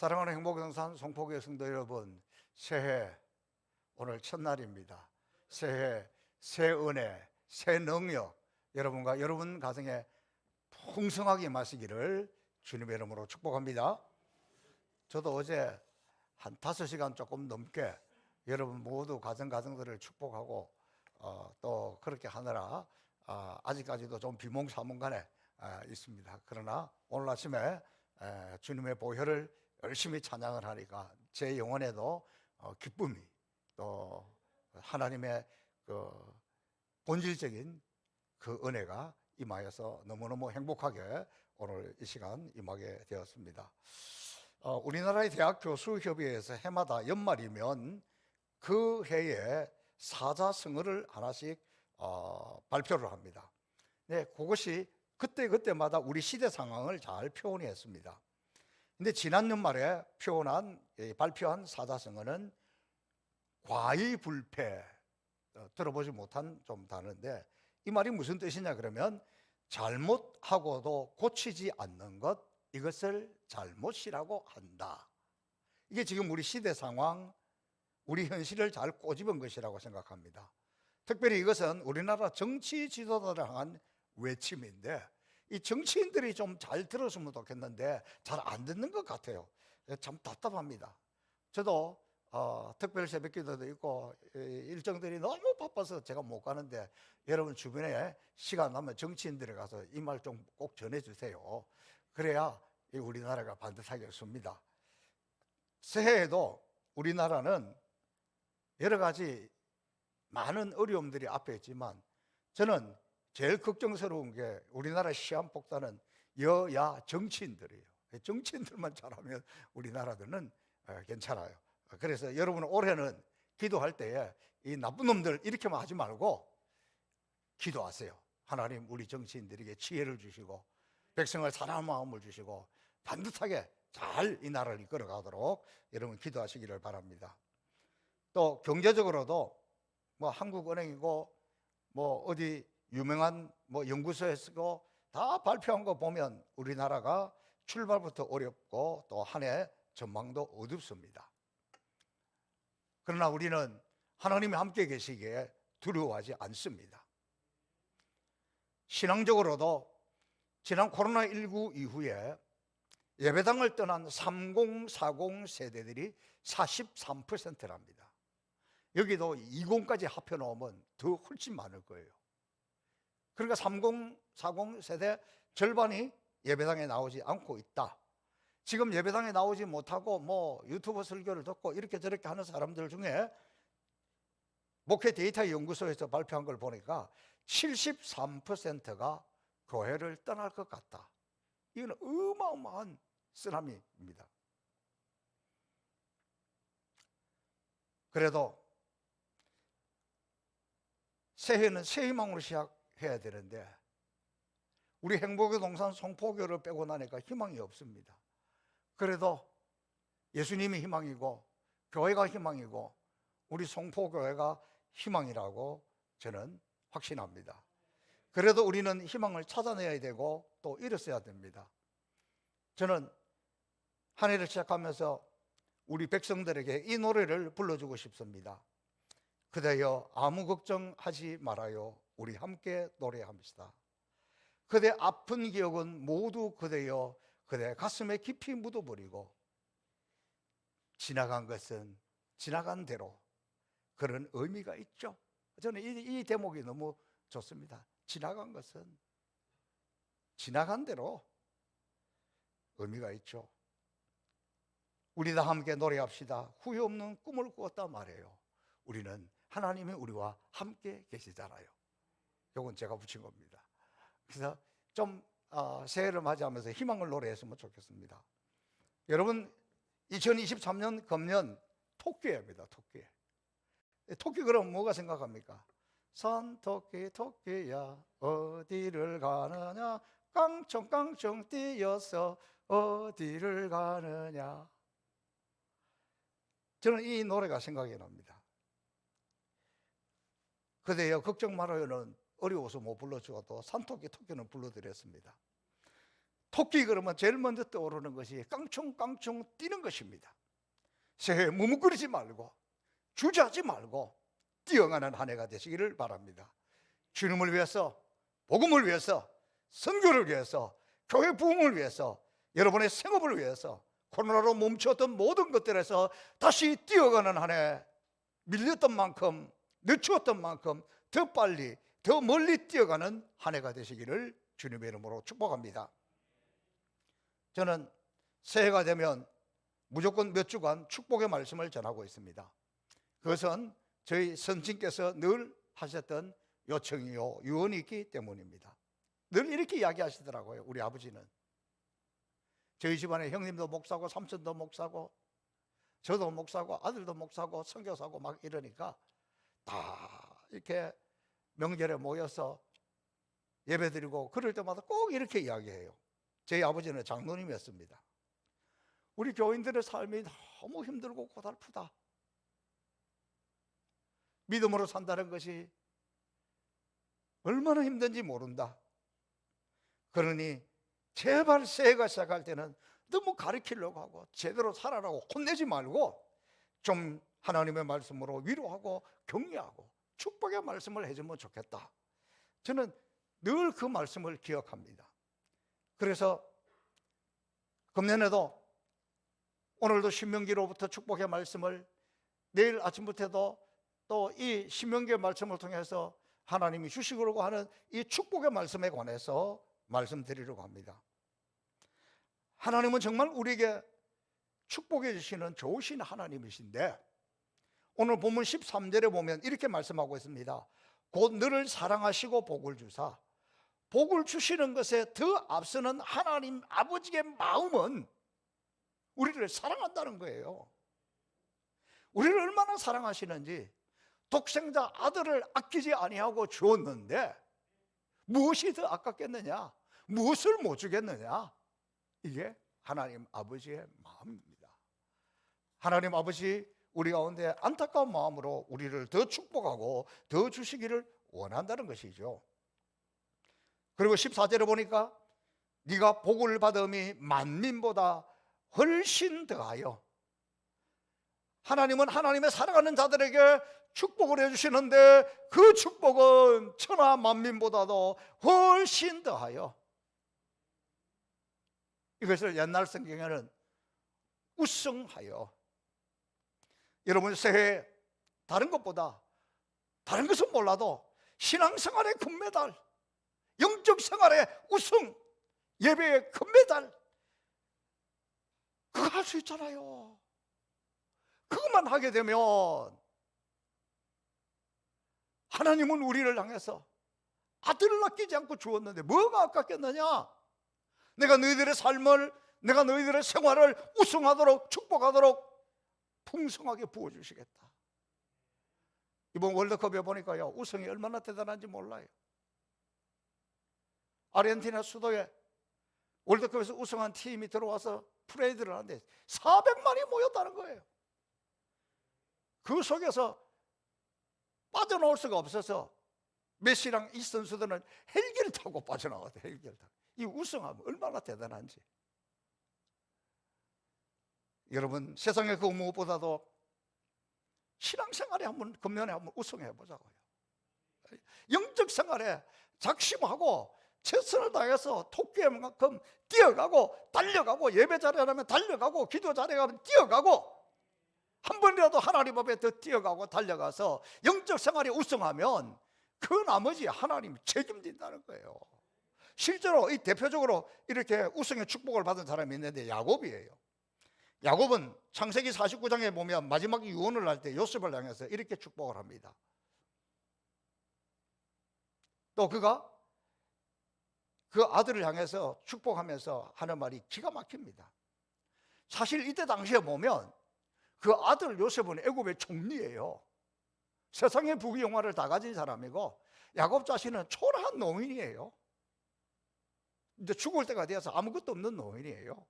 사랑하는 행복영산 송포교회 성도 여러분, 새해 오늘 첫날입니다. 새해, 새 은혜, 새 능력 여러분과 여러분 가정에 풍성하게 임하시기를 주님의 이름으로 축복합니다. 저도 어제 한 5시간 조금 넘게 여러분 모두 가정들을 축복하고 또 그렇게 하느라 아직까지도 좀 비몽사몽간에 있습니다. 그러나 오늘 아침에 주님의 보혈을 열심히 찬양을 하니까 제 영혼에도 기쁨이, 또 하나님의 그 본질적인 그 은혜가 임하여서 너무너무 행복하게 오늘 이 시간 임하게 되었습니다. 우리나라의 대학 교수협의회에서 해마다 연말이면 그 해에 사자성어를 하나씩 발표를 합니다. 네, 그것이 그때마다 우리 시대 상황을 잘 표현했습니다. 근데 지난 연말에 발표한 사자성어는 과의불패, 들어보지 못한 좀 단어인데 이 말이 무슨 뜻이냐 그러면 잘못하고도 고치지 않는 것, 이것을 잘못이라고 한다. 이게 지금 우리 시대 상황, 우리 현실을 잘 꼬집은 것이라고 생각합니다. 특별히 이것은 우리나라 정치 지도자를 향한 외침인데 이 정치인들이 좀 잘 들었으면 좋겠는데 잘 안 듣는 것 같아요. 참 답답합니다. 저도 특별 새벽 기도도 있고 일정들이 너무 바빠서 제가 못 가는데 여러분 주변에 시간 나면 정치인들에 가서 이 말 좀 꼭 전해주세요. 그래야 우리나라가 반듯하겠습니다. 새해에도 우리나라는 여러 가지 많은 어려움들이 앞에 있지만 저는 제일 걱정스러운 게 우리나라 시한폭탄은 여야 정치인들이에요. 정치인들만 잘하면 우리나라들은 괜찮아요. 그래서 여러분 올해는 기도할 때에 이 나쁜 놈들 이렇게만 하지 말고 기도하세요. 하나님 우리 정치인들에게 지혜를 주시고 백성을 사랑하는 마음을 주시고 반듯하게 잘 이 나라를 이끌어가도록 여러분 기도하시기를 바랍니다. 또 경제적으로도 뭐 한국은행이고 뭐 어디 유명한 뭐 연구소에 쓰고 다 발표한 거 보면 우리나라가 출발부터 어렵고 또 한 해 전망도 어둡습니다. 그러나 우리는 하나님이 함께 계시기에 두려워하지 않습니다. 신앙적으로도 지난 코로나19 이후에 예배당을 떠난 3040 세대들이 43%랍니다. 여기도 20까지 합해놓으면 더 훨씬 많을 거예요. 그러니까 3040 세대 절반이 예배당에 나오지 않고 있다. 지금 예배당에 나오지 못하고 뭐 유튜브 설교를 듣고 이렇게 저렇게 하는 사람들 중에 목회 데이터 연구소에서 발표한 걸 보니까 73%가 교회를 떠날 것 같다. 이건 어마어마한 쓰나미입니다. 그래도 새해는 새 희망으로 시작해야 되는데 우리 행복의 동산 송포교를 빼고 나니까 희망이 없습니다. 그래도 예수님이 희망이고 교회가 희망이고 우리 송포교회가 희망이라고 저는 확신합니다. 그래도 우리는 희망을 찾아내야 되고 또 일었어야 됩니다. 저는 한 해를 시작하면서 우리 백성들에게 이 노래를 불러주고 싶습니다. 그대여 아무 걱정하지 말아요. 우리 함께 노래합시다. 그대 아픈 기억은 모두 그대여 그대 가슴에 깊이 묻어버리고 지나간 것은 지나간 대로, 그런 의미가 있죠. 저는 이 대목이 너무 좋습니다. 지나간 것은 지나간 대로 의미가 있죠. 우리 다 함께 노래합시다. 후회 없는 꿈을 꾸었다 말이에요. 우리는 하나님이 우리와 함께 계시잖아요. 이건 제가 붙인 겁니다. 그래서 좀 새해를 맞이하면서 희망을 노래했으면 좋겠습니다. 여러분 2023년 금년 토끼입니다. 토끼 그럼 뭐가 생각합니까? 산토끼 토끼야 어디를 가느냐, 깡총깡총 뛰어서 어디를 가느냐. 저는 이 노래가 생각이 납니다. 그대여 걱정 말아요는 어려워서 못 불러주어도 산토끼 토끼는 불러드렸습니다. 토끼 그러면 제일 먼저 떠오르는 것이 깡총깡총 뛰는 것입니다. 새해 무뭇거리지 말고 주저하지 말고 뛰어가는 한 해가 되시기를 바랍니다. 주님을 위해서, 복음을 위해서, 선교를 위해서, 교회 부흥을 위해서, 여러분의 생업을 위해서, 코로나로 멈췄던 모든 것들에서 다시 뛰어가는 한 해, 밀렸던 만큼, 늦추었던 만큼 더 빨리, 더 멀리 뛰어가는 한 해가 되시기를 주님의 이름으로 축복합니다. 저는 새해가 되면 무조건 몇 주간 축복의 말씀을 전하고 있습니다. 그것은 저희 선생님께서 늘 하셨던 요청이요 유언이 있기 때문입니다. 늘 이렇게 이야기하시더라고요. 우리 아버지는 저희 집안에 형님도 목사고 삼촌도 목사고 저도 목사고 아들도 목사고 선교사고 막 이러니까 다 이렇게 명절에 모여서 예배드리고 그럴 때마다 꼭 이렇게 이야기해요. 저희 아버지는 장로님이었습니다. 우리 교인들의 삶이 너무 힘들고 고달프다. 믿음으로 산다는 것이 얼마나 힘든지 모른다. 그러니 제발 새해가 시작할 때는 너무 가르치려고 하고 제대로 살아라고 혼내지 말고 좀 하나님의 말씀으로 위로하고 격려하고 축복의 말씀을 해주면 좋겠다. 저는 늘 그 말씀을 기억합니다. 그래서 금년에도 오늘도 신명기로부터 축복의 말씀을, 내일 아침부터도 또 이 신명기의 말씀을 통해서 하나님이 주시려고 하는 이 축복의 말씀에 관해서 말씀드리려고 합니다. 하나님은 정말 우리에게 축복해 주시는 좋으신 하나님이신데 오늘 본문 13절에 보면 이렇게 말씀하고 있습니다. 곧 너를 사랑하시고 복을 주사, 복을 주시는 것에 더 앞서는 하나님 아버지의 마음은 우리를 사랑한다는 거예요. 우리를 얼마나 사랑하시는지, 독생자 아들을 아끼지 아니하고 주었는데 무엇이 더 아깝겠느냐, 무엇을 못 주겠느냐. 이게 하나님 아버지의 마음입니다. 하나님 아버지 우리 가운데 안타까운 마음으로 우리를 더 축복하고 더 주시기를 원한다는 것이죠. 그리고 14절에 보니까 네가 복을 받음이 만민보다 훨씬 더하여, 하나님은 하나님의 사랑하는 자들에게 축복을 해주시는데 그 축복은 천하 만민보다도 훨씬 더하여, 이것을 옛날 성경에는 우승하여, 여러분 새해 다른 것보다, 다른 것은 몰라도 신앙생활의 금메달, 영적 생활의 우승, 예배의 금메달, 그거 할 수 있잖아요. 그것만 하게 되면 하나님은 우리를 향해서 아들을 아끼지 않고 주었는데 뭐가 아깝겠느냐. 내가 너희들의 삶을, 내가 너희들의 생활을 우승하도록 축복하도록 풍성하게 부어주시겠다. 이번 월드컵에 보니까요, 우승이 얼마나 대단한지 몰라요. 아르헨티나 수도에 월드컵에서 우승한 팀이 들어와서 프레이드를 하는데 400만이 모였다는 거예요. 그 속에서 빠져나올 수가 없어서 메시랑 이 선수들은 헬기를 타고 빠져나왔대. 헬기를 타고. 이 우승하면 얼마나 대단한지. 여러분 세상의 그 무엇보다도 신앙생활에 한번, 금년에 한번 우승해 보자고요. 영적 생활에 작심하고 최선을 다해서 토끼만큼 뛰어가고 달려가고, 예배 자리에 가면 달려가고, 기도 자리에 가면 뛰어가고, 한 번이라도 하나님 앞에 더 뛰어가고 달려가서 영적 생활에 우승하면 그 나머지 하나님이 책임진다는 거예요. 실제로 이 대표적으로 이렇게 우승의 축복을 받은 사람이 있는데 야곱이에요. 야곱은 창세기 49장에 보면 마지막 유언을 할 때 요셉을 향해서 이렇게 축복을 합니다. 또 그가 그 아들을 향해서 축복하면서 하는 말이 기가 막힙니다. 사실 이때 당시에 보면 그 아들 요셉은 애굽의 총리예요. 세상의 부귀영화를 다 가진 사람이고 야곱 자신은 초라한 노인이에요. 이제 죽을 때가 되어서 아무것도 없는 노인이에요.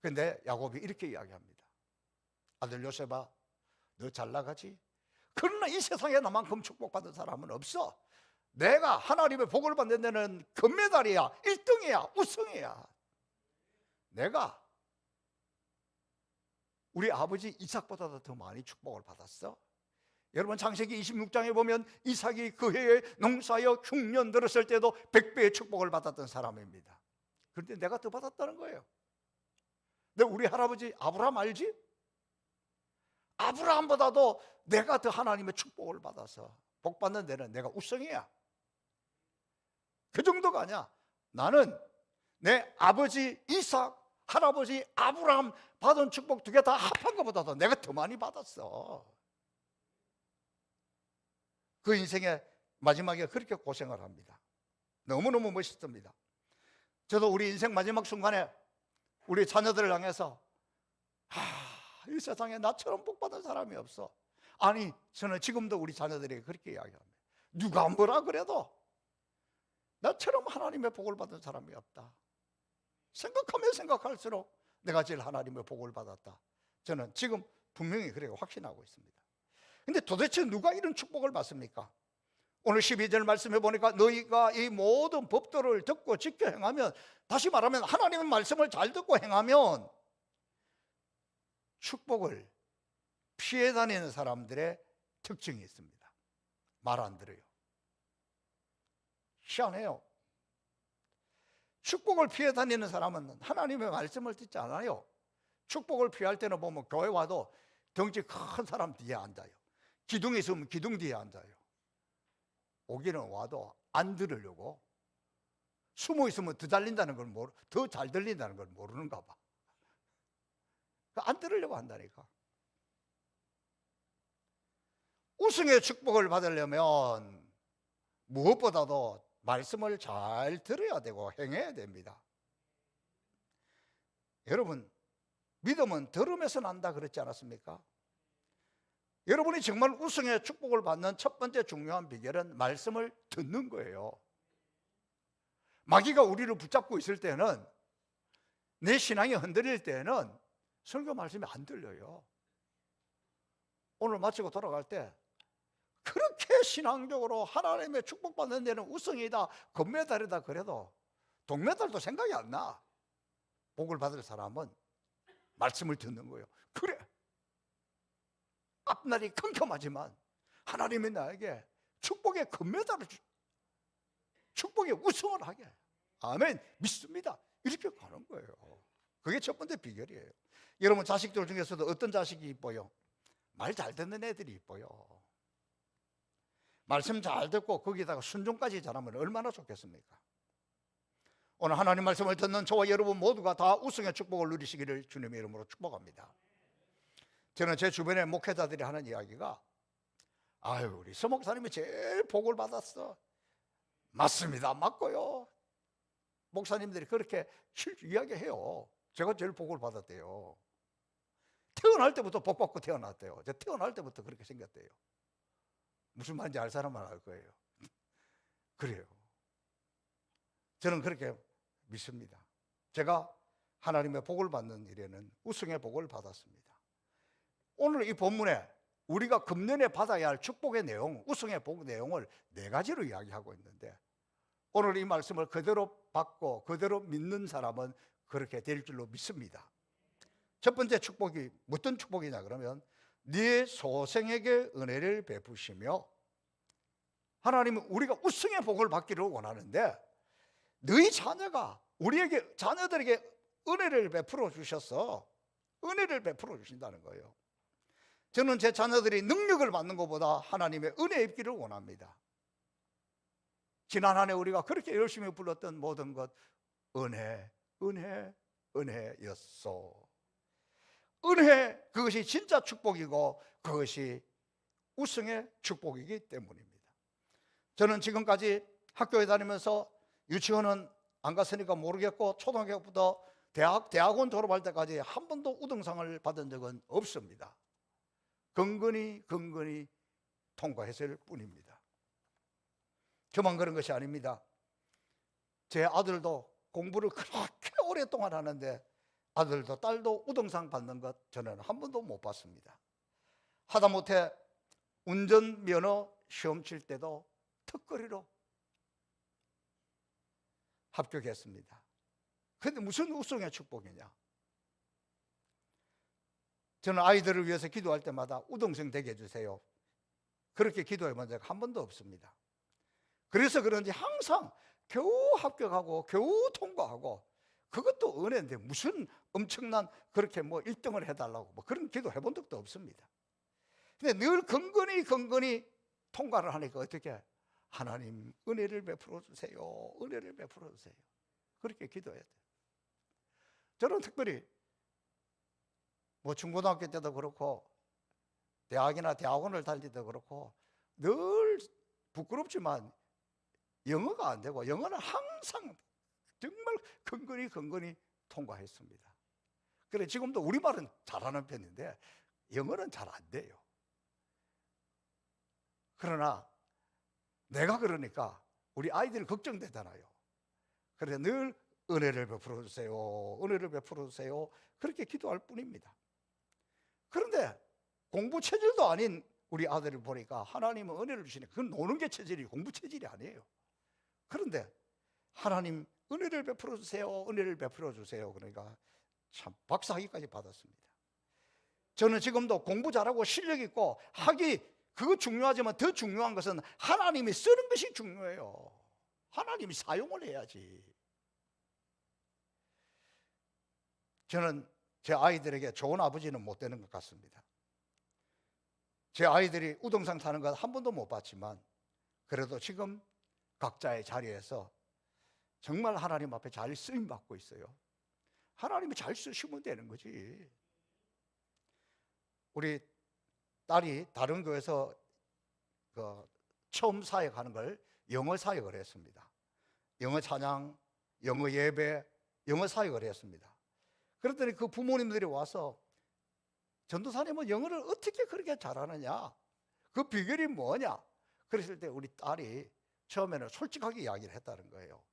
그런데 야곱이 이렇게 이야기합니다. 아들 요셉아, 너 잘 나가지? 그러나 이 세상에 나만큼 축복받은 사람은 없어. 내가 하나님의 복을 받는 데는 금메달이야, 1등이야, 우승이야. 내가 우리 아버지 이삭보다도 더 많이 축복을 받았어. 여러분 창세기 26장에 보면 이삭이 그 해에 농사하여 흉년 들었을 때도 100배의 축복을 받았던 사람입니다. 그런데 내가 더 받았다는 거예요. 근데 우리 할아버지 아브라함 알지? 아브라함보다도 내가 더 하나님의 축복을 받아서 복 받는 데는 내가 우승이야. 그 정도가 아니야. 나는 내 아버지 이삭, 할아버지 아브라함 받은 축복 두 개 다 합한 것보다도 내가 더 많이 받았어. 그 인생의 마지막에 그렇게 고생을 합니다. 너무너무 멋있습니다. 저도 우리 인생 마지막 순간에 우리 자녀들을 향해서 이 세상에 나처럼 복 받은 사람이 없어. 아니, 저는 지금도 우리 자녀들에게 그렇게 이야기합니다. 누가 뭐라 그래도 나처럼 하나님의 복을 받은 사람이 없다. 생각하면 생각할수록 내가 제일 하나님의 복을 받았다. 저는 지금 분명히 그렇게 확신하고 있습니다. 근데 도대체 누가 이런 축복을 받습니까? 오늘 12절 말씀해 보니까 너희가 이 모든 법도를 듣고 지켜 행하면, 다시 말하면 하나님의 말씀을 잘 듣고 행하면 축복을 피해 다니는 사람들의 특징이 있습니다. 말 안 들어요. 희한해요. 축복을 피해 다니는 사람은 하나님의 말씀을 듣지 않아요. 축복을 피할 때는 보면 교회 와도 덩치 큰 사람 뒤에 앉아요. 기둥이 있으면 기둥 뒤에 앉아요. 오기는 와도 안 들으려고, 숨어 있으면 더 잘 들린다는 걸 모르는가 봐. 안 들으려고 한다니까. 우승의 축복을 받으려면 무엇보다도 말씀을 잘 들어야 되고 행해야 됩니다. 여러분, 믿음은 들음에서 난다 그랬지 않았습니까? 여러분이 정말 우승의 축복을 받는 첫 번째 중요한 비결은 말씀을 듣는 거예요. 마귀가 우리를 붙잡고 있을 때는, 내 신앙이 흔들릴 때는 설교 말씀이 안 들려요. 오늘 마치고 돌아갈 때 그렇게 신앙적으로 하나님의 축복받는 데는 우승이다, 금메달이다 그래도 동메달도 생각이 안 나. 복을 받을 사람은 말씀을 듣는 거예요. 그래, 앞날이 컴컴하지만 하나님이 나에게 축복의 금메달을 축복의 우승을 하게, 아멘, 믿습니다, 이렇게 가는 거예요. 그게 첫 번째 비결이에요. 여러분 자식들 중에서도 어떤 자식이 이뻐요? 말 잘 듣는 애들이 이뻐요. 말씀 잘 듣고 거기다가 순종까지 잘하면 얼마나 좋겠습니까? 오늘 하나님 말씀을 듣는 저와 여러분 모두가 다 우승의 축복을 누리시기를 주님의 이름으로 축복합니다. 저는 제 주변의 목회자들이 하는 이야기가, 아유, 우리 서 목사님이 제일 복을 받았어. 맞습니다, 맞고요. 목사님들이 그렇게 이야기해요. 제가 제일 복을 받았대요. 태어날 때부터 복 받고 태어났대요. 제가 태어날 때부터 그렇게 생겼대요. 무슨 말인지 알 사람은 알 거예요. 그래요. 저는 그렇게 믿습니다. 제가 하나님의 복을 받는 일에는 우승의 복을 받았습니다. 오늘 이 본문에 우리가 금년에 받아야 할 축복의 내용, 우승의 복 내용을 4가지로 이야기하고 있는데, 오늘 이 말씀을 그대로 받고 그대로 믿는 사람은 그렇게 될 줄로 믿습니다. 첫 번째 축복이 어떤 축복이냐 그러면, 네 소생에게 은혜를 베푸시며, 하나님은 우리가 우승의 복을 받기를 원하는데 너희 자녀가 우리에게, 자녀들에게 은혜를 베풀어 주셔서 은혜를 베풀어 주신다는 거예요. 저는 제 자녀들이 능력을 받는 것보다 하나님의 은혜 입기를 원합니다. 지난 한 해 우리가 그렇게 열심히 불렀던 모든 것, 은혜, 은혜, 은혜였소. 은혜, 그것이 진짜 축복이고 그것이 우승의 축복이기 때문입니다. 저는 지금까지 학교에 다니면서, 유치원은 안 갔으니까 모르겠고 초등학교부터 대학원 졸업할 때까지 한 번도 우등상을 받은 적은 없습니다. 근근히 통과했을 뿐입니다. 저만 그런 것이 아닙니다. 제 아들도 공부를 그렇게 오랫동안 하는데 아들도 딸도 우등상 받는 것 저는 한 번도 못 봤습니다. 하다못해 운전면허 시험 칠 때도 턱걸이로 합격했습니다. 근데 무슨 우승의 축복이냐? 저는 아이들을 위해서 기도할 때마다 우등생 되게 해주세요, 그렇게 기도해 본 적 한 번도 없습니다. 그래서 그런지 항상 겨우 합격하고 겨우 통과하고, 그것도 은혜인데 무슨 엄청난 그렇게 뭐 1등을 해달라고 뭐 그런 기도 해본 적도 없습니다. 근데 늘 근근히 통과를 하니까 어떻게, 하나님 은혜를 베풀어 주세요, 은혜를 베풀어 주세요, 그렇게 기도해야 돼요. 저는 특별히 뭐 중고등학교 때도 그렇고 대학이나 대학원을 다닐 때도 그렇고 늘 부끄럽지만 영어가 안 되고, 영어는 항상 정말 근근히 통과했습니다. 그래 지금도 우리말은 잘하는 편인데 영어는 잘 안 돼요. 그러나 내가 그러니까 우리 아이들이 걱정되잖아요. 그래서 늘 은혜를 베풀어 주세요, 은혜를 베풀어 주세요, 그렇게 기도할 뿐입니다. 그런데 공부 체질도 아닌 우리 아들을 보니까 하나님은 은혜를 주시니까 그건 노는 게 체질이, 공부 체질이 아니에요. 그런데 하나님 은혜를 베풀어 주세요, 은혜를 베풀어 주세요, 그러니까 참 박사학위까지 받았습니다. 저는 지금도 공부 잘하고 실력 있고 학위, 그거 중요하지만 더 중요한 것은 하나님이 쓰는 것이 중요해요. 하나님이 사용을 해야지. 저는 제 아이들에게 좋은 아버지는 못 되는 것 같습니다. 제 아이들이 우등상 타는 것 한 번도 못 봤지만 그래도 지금 각자의 자리에서 정말 하나님 앞에 잘 쓰임받고 있어요. 하나님이 잘 쓰시면 되는 거지. 우리 딸이 다른 교회에서 처음 사역하는 걸 영어 사역을 했습니다. 영어 찬양, 영어 예배, 영어 사역을 했습니다. 그랬더니 그 부모님들이 와서 전도사님은 영어를 어떻게 그렇게 잘하느냐, 그 비결이 뭐냐, 그랬을 때 우리 딸이 처음에는 솔직하게 이야기를 했다는 거예요.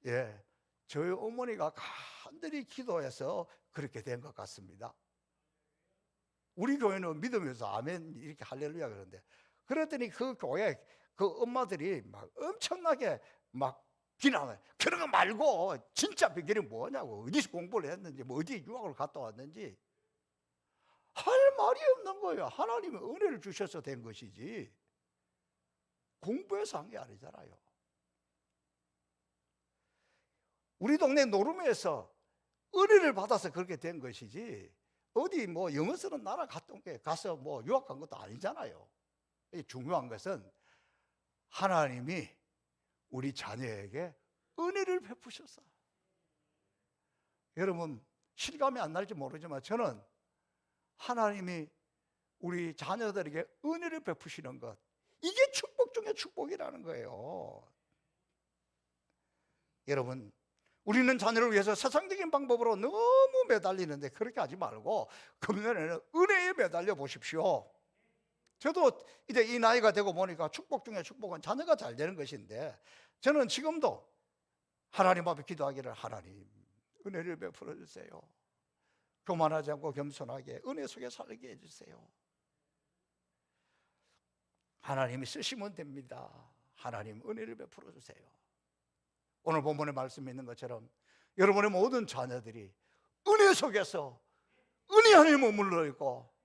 예, 저희 어머니가 간절히 기도해서 그렇게 된 것 같습니다. 우리 교회는 믿으면서 아멘 이렇게 할렐루야 그러는데, 그랬더니 그 교회 그 엄마들이 막 엄청나게 막 비난해. 그런 거 말고 진짜 비결이 뭐냐고, 어디서 공부를 했는지, 뭐 어디 유학을 갔다 왔는지 할 말이 없는 거예요. 하나님이 은혜를 주셔서 된 것이지 공부해서 한 게 아니잖아요. 우리 동네 노름에서 은혜를 받아서 그렇게 된 것이지 어디 뭐 영어 쓰는 나라 갔던 게 가서 뭐 유학 간 것도 아니잖아요. 중요한 것은 하나님이 우리 자녀에게 은혜를 베푸셨어. 여러분 실감이 안 날지 모르지만 저는 하나님이 우리 자녀들에게 은혜를 베푸시는 것, 이게 축복 중에 축복이라는 거예요. 여러분 우리는 자녀를 위해서 세상적인 방법으로 너무 매달리는데 그렇게 하지 말고 금년에는 은혜에 매달려 보십시오. 저도 이제 이 나이가 되고 보니까 축복 중에 축복은 자녀가 잘 되는 것인데, 저는 지금도 하나님 앞에 기도하기를, 하나님 은혜를 베풀어 주세요, 교만하지 않고 겸손하게 은혜 속에 살게 해주세요. 하나님이 쓰시면 됩니다. 하나님 은혜를 베풀어 주세요. 오늘 본문의 말씀에 있는 것처럼 여러분의 모든 자녀들이 은혜 속에서 은혜 안에 머물러 있고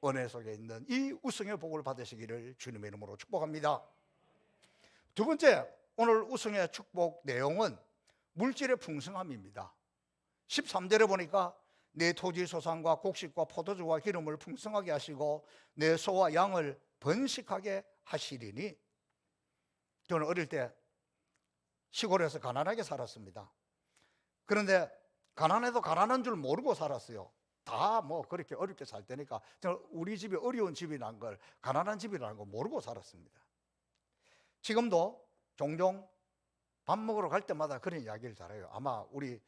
은혜 속에 있는 이 우승의 복을 받으시기를 주님의 이름으로 축복합니다. 두 번째, 오늘 우승의 축복 내용은 물질의 풍성함입니다. 13절에 보니까 내 토지 소산과 곡식과 포도주와 기름을 풍성하게 하시고 내 소와 양을 번식하게 하시리니. 저는 어릴 때 시골에서 가난하게 살았습니다. 그런데 가난해도 가난한 줄 모르고 살았어요. 다 뭐 그렇게 어렵게 살 때니까 저는 우리 집이 어려운 집이라는 걸, 가난한 집이라는 걸 모르고 살았습니다. 지금도 종종 밥 먹으러 갈 때마다 그런 이야기를 잘해요. 아마 우리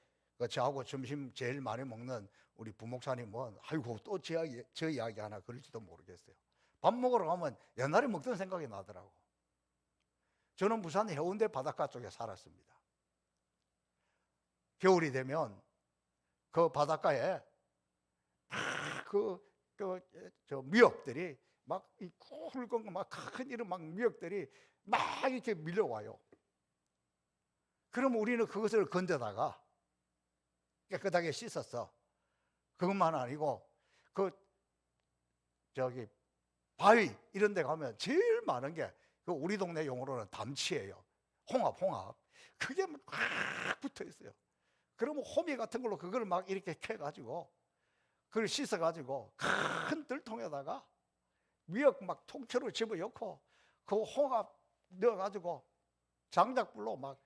저하고 점심 제일 많이 먹는 우리 부목사님은 아이고 또 저 이야기 하나 그럴지도 모르겠어요. 밥 먹으러 가면 옛날에 먹던 생각이 나더라고. 저는 부산 해운대 바닷가 쪽에 살았습니다. 겨울이 되면 그 바닷가에 저 미역들이 막 이 굵은 막 큰 이런 막 미역들이 막 이렇게 밀려와요. 그럼 우리는 그것을 건져다가 깨끗하게 씻었어. 그것만 아니고 바위 이런 데 가면 제일 많은 게 우리 동네 용어로는 담치예요. 홍합. 그게 막 붙어 있어요. 그러면 호미 같은 걸로 그걸 막 이렇게 캐가지고 그걸 씻어가지고 큰 들통에다가 미역 막 통째로 집어넣고 그 홍합 넣어가지고 장작불로 막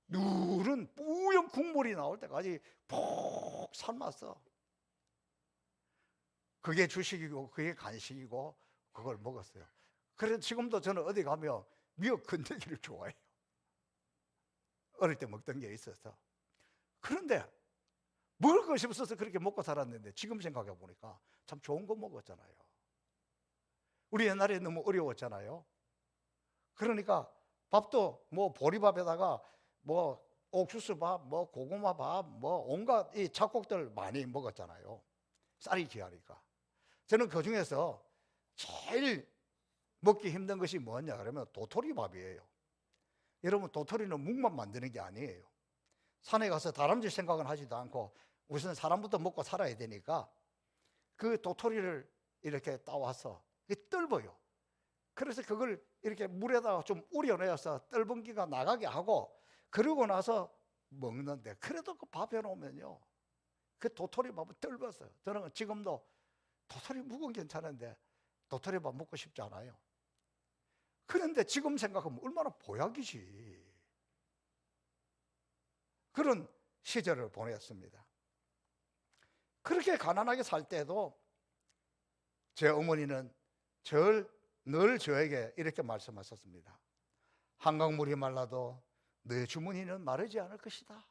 누른 뿌연 국물이 나올 때까지 푹 삶았어. 그게 주식이고 그게 간식이고 그걸 먹었어요. 그래서 지금도 저는 어디 가면 미역 건더기를 좋아해요. 어릴 때 먹던 게 있어서. 그런데 먹을 것이 없어서 그렇게 먹고 살았는데 지금 생각해 보니까 참 좋은 거 먹었잖아요. 우리 옛날에 너무 어려웠잖아요. 그러니까 밥도 뭐 보리밥에다가 뭐 옥수수밥, 뭐 고구마밥, 뭐 온갖 이 잡곡들 많이 먹었잖아요. 쌀이 귀하니까. 저는 그 중에서 제일 먹기 힘든 것이 뭐냐 그러면 도토리밥이에요. 여러분, 도토리는 묵만 만드는 게 아니에요. 산에 가서 다람쥐 생각은 하지도 않고 우선 사람부터 먹고 살아야 되니까 그 도토리를 이렇게 따와서 떫어요. 그래서 그걸 이렇게 물에다가 좀 우려내서 떫은기가 나가게 하고 그러고 나서 먹는데, 그래도 그 밥해 놓으면요 그 도토리밥은 떫었어요. 저는 지금도 도토리 묵은 괜찮은데 도토리밥 먹고 싶지 않아요. 그런데 지금 생각하면 얼마나 보약이지. 그런 시절을 보냈습니다. 그렇게 가난하게 살 때도 제 어머니는 늘 저에게 이렇게 말씀하셨습니다. 한강물이 말라도 내 주머니는 마르지 않을 것이다.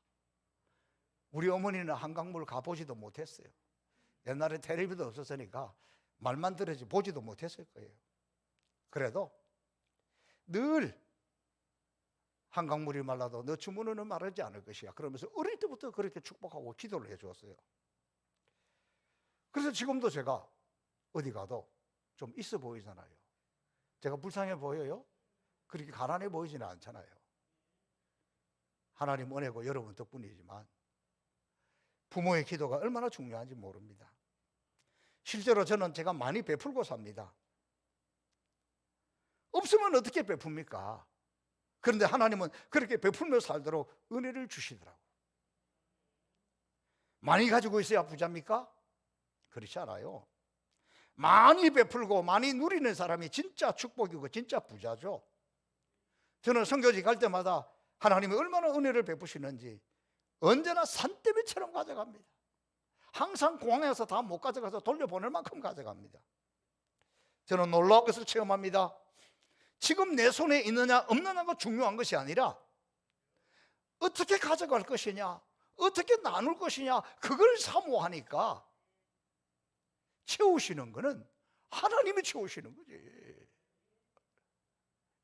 우리 어머니는 한강물 가보지도 못했어요. 옛날에 텔레비도 없었으니까 말만 들었지 보지도 못했을 거예요. 그래도 늘 한강물이 말라도 너 주머니는 마르지 않을 것이야. 그러면서 어릴 때부터 그렇게 축복하고 기도를 해 주었어요. 그래서 지금도 제가 어디 가도 좀 있어 보이잖아요. 제가 불쌍해 보여요? 그렇게 가난해 보이지는 않잖아요. 하나님 은혜고 여러분 덕분이지만 부모의 기도가 얼마나 중요한지 모릅니다. 실제로 저는 제가 많이 베풀고 삽니다. 없으면 어떻게 베풉니까? 그런데 하나님은 그렇게 베풀며 살도록 은혜를 주시더라고. 많이 가지고 있어야 부자입니까? 그렇지 않아요. 많이 베풀고 많이 누리는 사람이 진짜 축복이고 진짜 부자죠. 저는 선교지 갈 때마다 하나님이 얼마나 은혜를 베푸시는지 언제나 산더미처럼 가져갑니다. 항상 공항에서 다 못 가져가서 돌려보낼 만큼 가져갑니다. 저는 놀라운 것을 체험합니다. 지금 내 손에 있느냐 없느냐가 중요한 것이 아니라 어떻게 가져갈 것이냐, 어떻게 나눌 것이냐, 그걸 사모하니까 채우시는 거는 하나님이 채우시는 거지.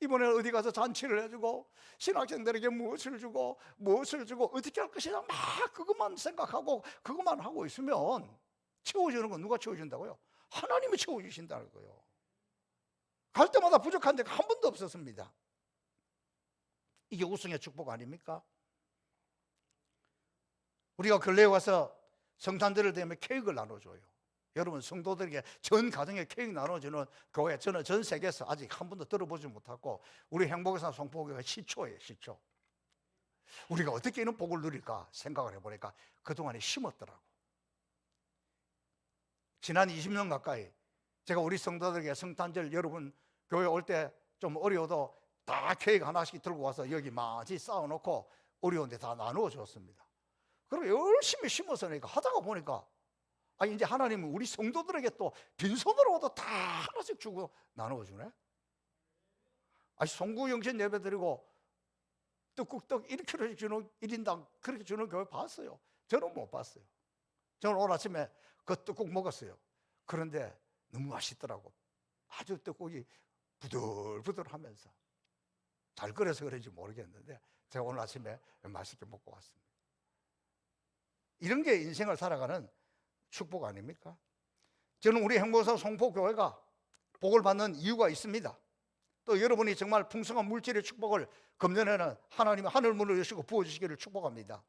이번에 어디 가서 잔치를 해주고 신학생들에게 무엇을 주고 어떻게 할 것이냐 막 그것만 생각하고 그것만 하고 있으면 채워주는 건 누가 채워준다고요? 하나님이 채워주신다는 거예요. 갈 때마다 부족한 데가 한 번도 없었습니다. 이게 우승의 축복 아닙니까? 우리가 근래에 와서 성탄절을 되면 케이크를 나눠줘요. 여러분, 성도들에게 전 가정에 케이크 나눠주는 교회, 저는 전 세계에서 아직 한 번도 들어보지 못하고 우리 행복의 송포교회가 시초예요. 시초. 우리가 어떻게 이런 복을 누릴까 생각을 해보니까 그동안에 심었더라고. 지난 20년 가까이 제가 우리 성도들에게 성탄절 여러분 교회 올 때 좀 어려워도 다 케이크 하나씩 들고 와서 여기 많이 쌓아놓고 어려운데 다 나누어 줬습니다. 그리고 열심히 심어서니까 하다가 보니까 이제 하나님은 우리 성도들에게 또 빈손으로도 다 하나씩 주고 나누어 주네. 송구 영신 예배 드리고 떡국떡 1kg씩 주는 1인당 그렇게 주는 교회 봤어요? 저는 못 봤어요. 저는 오늘 아침에 그 떡국 먹었어요. 그런데 너무 맛있더라고. 아주 떡국이 부들부들하면서 잘 끓여서 그런지 모르겠는데 제가 오늘 아침에 맛있게 먹고 왔습니다. 이런 게 인생을 살아가는 축복 아닙니까? 저는 우리 행복사 송포교회가 복을 받는 이유가 있습니다. 또 여러분이 정말 풍성한 물질의 축복을 금년에는 하나님의 하늘 문을 여시고 부어주시기를 축복합니다.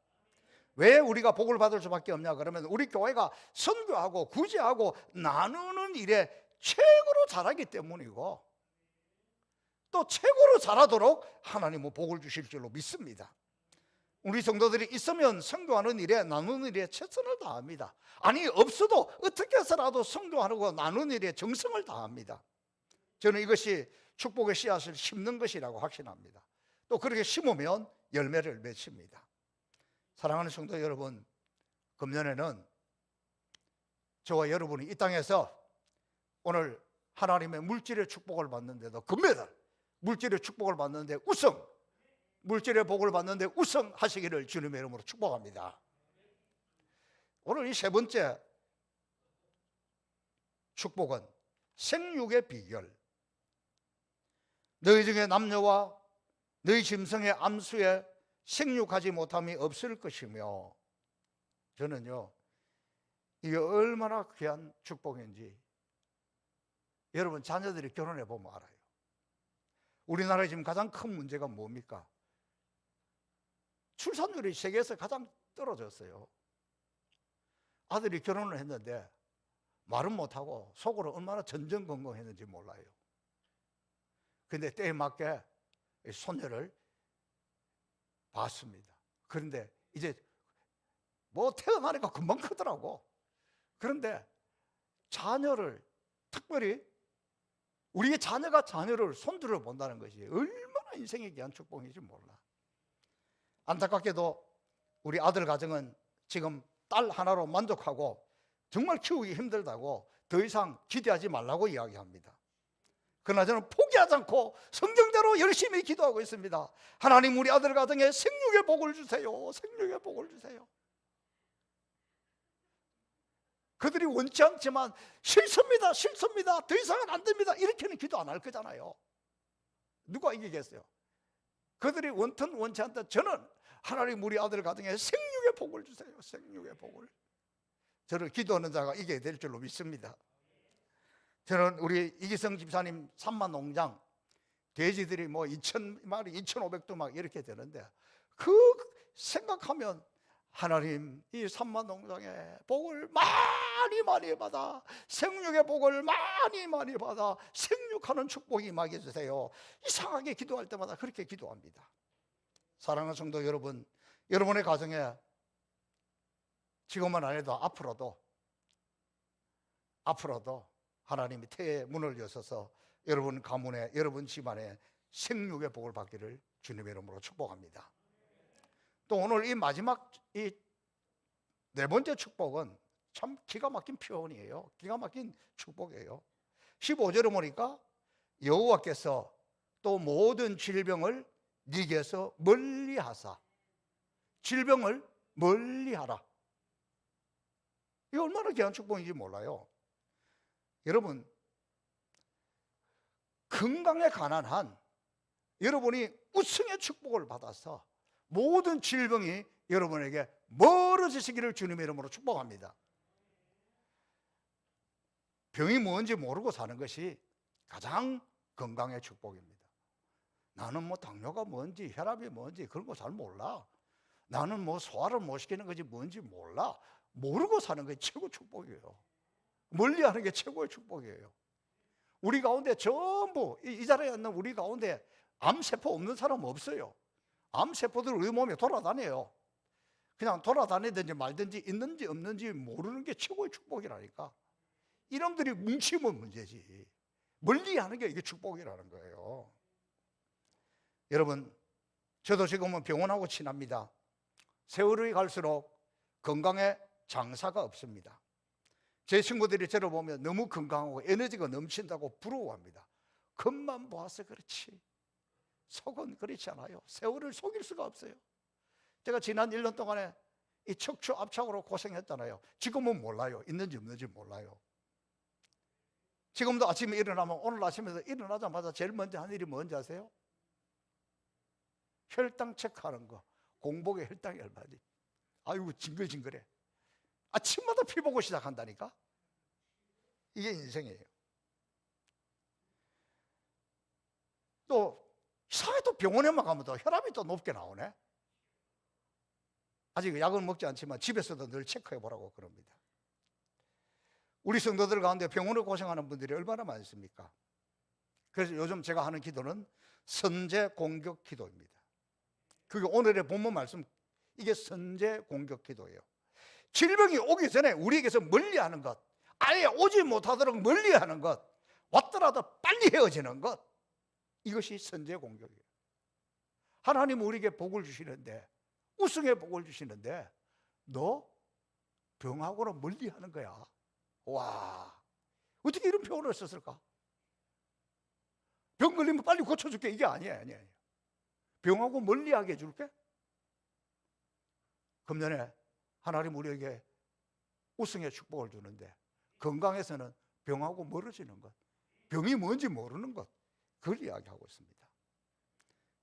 왜 우리가 복을 받을 수밖에 없냐 그러면 우리 교회가 선교하고 구제하고 나누는 일에 최고로 잘하기 때문이고, 또 최고로 잘하도록 하나님은 복을 주실 줄로 믿습니다. 우리 성도들이 있으면 선교하는 일에 나누는 일에 최선을 다합니다. 아니 없어도 어떻게 해서라도 선교하고 나누는 일에 정성을 다합니다. 저는 이것이 축복의 씨앗을 심는 것이라고 확신합니다. 또 그렇게 심으면 열매를 맺습니다. 사랑하는 성도 여러분, 금년에는 저와 여러분이 이 땅에서 오늘 하나님의 물질의 축복을 받는데도 금메달, 물질의 축복을 받는데 우승, 물질의 복을 받는데 우승하시기를 주님의 이름으로 축복합니다. 오늘 이 세 번째 축복은 생육의 비결. 너희 중에 남녀와 너희 짐승의 암수에 생육하지 못함이 없을 것이며, 저는요 이게 얼마나 귀한 축복인지 여러분 자녀들이 결혼해 보면 알아요. 우리나라에 지금 가장 큰 문제가 뭡니까? 출산율이 세계에서 가장 떨어졌어요. 아들이 결혼을 했는데 말은 못하고 속으로 얼마나 전전긍긍했는지 몰라요. 근데 때에 맞게 손녀를 봤습니다. 그런데 이제 뭐 태어나니까 금방 크더라고. 그런데 자녀를, 특별히 우리의 자녀가 자녀를 손들어 본다는 것이 얼마나 인생에 귀한 축복인지 몰라. 안타깝게도 우리 아들 가정은 지금 딸 하나로 만족하고 정말 키우기 힘들다고 더 이상 기대하지 말라고 이야기합니다. 그러나 저는 포기하지 않고 성경대로 열심히 기도하고 있습니다. 하나님, 우리 아들 가정에 생육의 복을 주세요. 생육의 복을 주세요. 그들이 원치 않지만 싫습니다, 싫습니다, 더 이상은 안 됩니다, 이렇게는 기도 안 할 거잖아요. 누가 이기겠어요? 그들이 원튼 원치 않다. 저는 하나님, 우리 아들 가정에 생육의 복을 주세요. 생육의 복을. 저를 기도하는 자가 이겨야 될 줄로 믿습니다. 저는 우리 이기성 집사님 산만 농장, 돼지들이 뭐 2,000마리, 2,500도 막 이렇게 되는데, 그 생각하면 하나님, 이 산만 농장에 복을 많이 받아, 생육의 복을 많이 받아 생육하는 축복이 임하게 주세요. 이상하게 기도할 때마다 그렇게 기도합니다. 사랑하는 성도 여러분, 여러분의 가정에 지금은 아니도 앞으로도 하나님이 태의 문을 여셔서 여러분 가문에, 여러분 집안에 생육의 복을 받기를 주님의 이름으로 축복합니다. 또 오늘 이 마지막 이 네 번째 축복은 참 기가 막힌 표현이에요. 기가 막힌 축복이에요. 15절에 보니까 여호와께서 또 모든 질병을 네게서 멀리하사, 질병을 멀리하라. 이 얼마나 귀한 축복인지 몰라요. 여러분, 건강에 관한 한 여러분이 우승의 축복을 받아서 모든 질병이 여러분에게 멀어지시기를 주님의 이름으로 축복합니다. 병이 뭔지 모르고 사는 것이 가장 건강의 축복입니다. 나는 뭐 당뇨가 뭔지 혈압이 뭔지 그런 거 잘 몰라. 나는 뭐 소화를 못 시키는 것이 뭔지 몰라. 모르고 사는 게 최고 축복이에요. 멀리하는 게 최고의 축복이에요. 우리 가운데 전부 이 자리에 있는 우리 가운데 암세포 없는 사람 없어요. 암세포들 우리 몸에 돌아다녀요. 그냥 돌아다니든지 말든지 있는지 없는지 모르는 게 최고의 축복이라니까. 이놈들이 뭉치면 문제지. 멀리하는 게 이게 축복이라는 거예요. 여러분, 저도 지금은 병원하고 친합니다. 세월이 갈수록 건강에 장사가 없습니다. 제 친구들이 저를 보면 너무 건강하고 에너지가 넘친다고 부러워합니다. 겉만 보아서 그렇지 속은 그렇지 않아요. 세월을 속일 수가 없어요. 제가 지난 1년 동안에 이 척추 압착으로 고생했잖아요. 지금은 몰라요. 있는지 없는지 몰라요. 지금도 아침에 일어나면, 오늘 아침에도 일어나자마자 제일 먼저 한 일이 뭔지 아세요? 혈당 체크하는 거. 공복에 혈당이 얼마지? 아이고 징글징글해. 아침마다 피 보고 시작한다니까. 이게 인생이에요. 또 이상하게 또 병원에만 가면 또 혈압이 또 높게 나오네. 아직 약은 먹지 않지만 집에서도 늘 체크해 보라고 그럽니다. 우리 성도들 가운데 병원으로 고생하는 분들이 얼마나 많습니까? 그래서 요즘 제가 하는 기도는 선제 공격 기도입니다. 그게 오늘의 본문 말씀, 이게 선제 공격 기도예요. 질병이 오기 전에 우리에게서 멀리하는 것, 아예 오지 못하도록 멀리하는 것, 왔더라도 빨리 헤어지는 것, 이것이 선제 공격이에요. 하나님 우리에게 복을 주시는데, 우승의 복을 주시는데 너 병하고는 멀리하는 거야. 와, 어떻게 이런 표현을 썼을까? 병 걸리면 빨리 고쳐줄게, 이게 아니에요. 병하고 멀리하게 해줄게. 금년에 하나님 우리에게 우승의 축복을 주는데, 건강에서는 병하고 멀어지는 것, 병이 뭔지 모르는 것, 그걸 이야기하고 있습니다.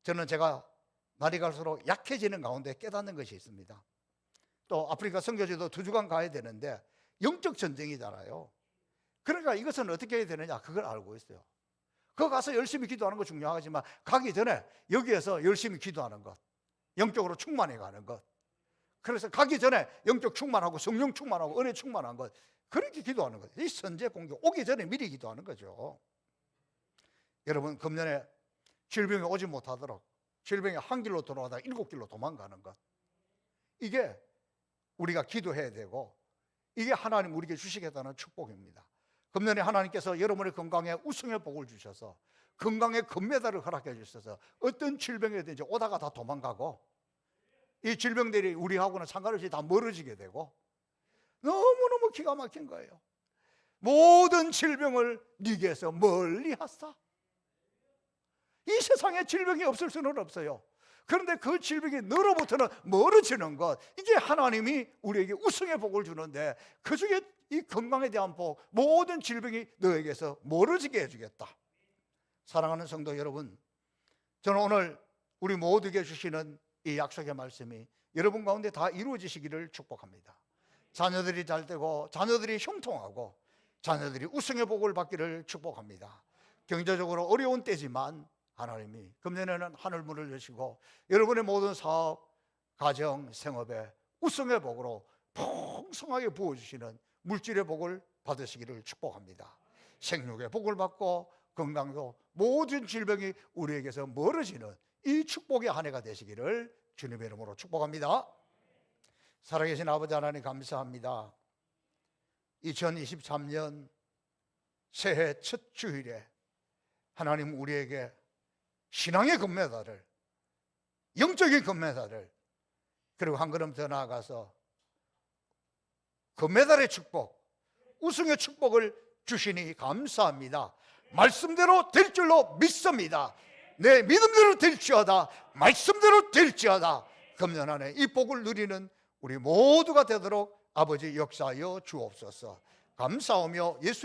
저는 제가 날이 갈수록 약해지는 가운데 깨닫는 것이 있습니다. 또 아프리카 선교지도 2주간 가야 되는데 영적 전쟁이잖아요. 그러니까 이것은 어떻게 해야 되느냐, 그걸 알고 있어요. 거기 가서 열심히 기도하는 거 중요하지만 가기 전에 여기에서 열심히 기도하는 것, 영적으로 충만해 가는 것, 그래서 가기 전에 영적 충만하고 성령 충만하고 은혜 충만한 것, 그렇게 기도하는 것, 이 선제 공격, 오기 전에 미리 기도하는 거죠. 여러분, 금년에 질병이 오지 못하도록 질병이 한 길로 들어가다가 7길로 도망가는 것, 이게 우리가 기도해야 되고, 이게 하나님 우리에게 주시겠다는 축복입니다. 금년에 하나님께서 여러분의 건강에 우승의 복을 주셔서 건강의 금메달을 허락해 주셔서 어떤 질병이든지 오다가 다 도망가고, 이 질병들이 우리하고는 상관없이 다 멀어지게 되고, 너무너무 기가 막힌 거예요. 모든 질병을 네게서 멀리 하사. 이 세상에 질병이 없을 수는 없어요. 그런데 그 질병이 너로부터는 멀어지는 것, 이게 하나님이 우리에게 우승의 복을 주는데, 그 중에 이 건강에 대한 복, 모든 질병이 너에게서 멀어지게 해주겠다. 사랑하는 성도 여러분, 저는 오늘 우리 모두에게 주시는 이 약속의 말씀이 여러분 가운데 다 이루어지시기를 축복합니다. 자녀들이 잘 되고, 자녀들이 형통하고, 자녀들이 우승의 복을 받기를 축복합니다. 경제적으로 어려운 때지만 하나님이 금년에는 하늘문을 여시고 여러분의 모든 사업, 가정, 생업에 우승의 복으로 풍성하게 부어주시는 물질의 복을 받으시기를 축복합니다. 생육의 복을 받고 건강도, 모든 질병이 우리에게서 멀어지는 이 축복의 한 해가 되시기를 주님의 이름으로 축복합니다. 살아계신 아버지 하나님, 감사합니다. 2023년 새해 첫 주일에 하나님 우리에게 신앙의 금메달을, 영적인 금메달을, 그리고 한 걸음 더 나아가서 금메달의 축복, 우승의 축복을 주시니 감사합니다. 말씀대로 될 줄로 믿습니다. 내 믿음대로 될지어다, 말씀대로 될지어다. 금년 안에 이 복을 누리는 우리 모두가 되도록 아버지 역사하여 주옵소서. 감사하며 예수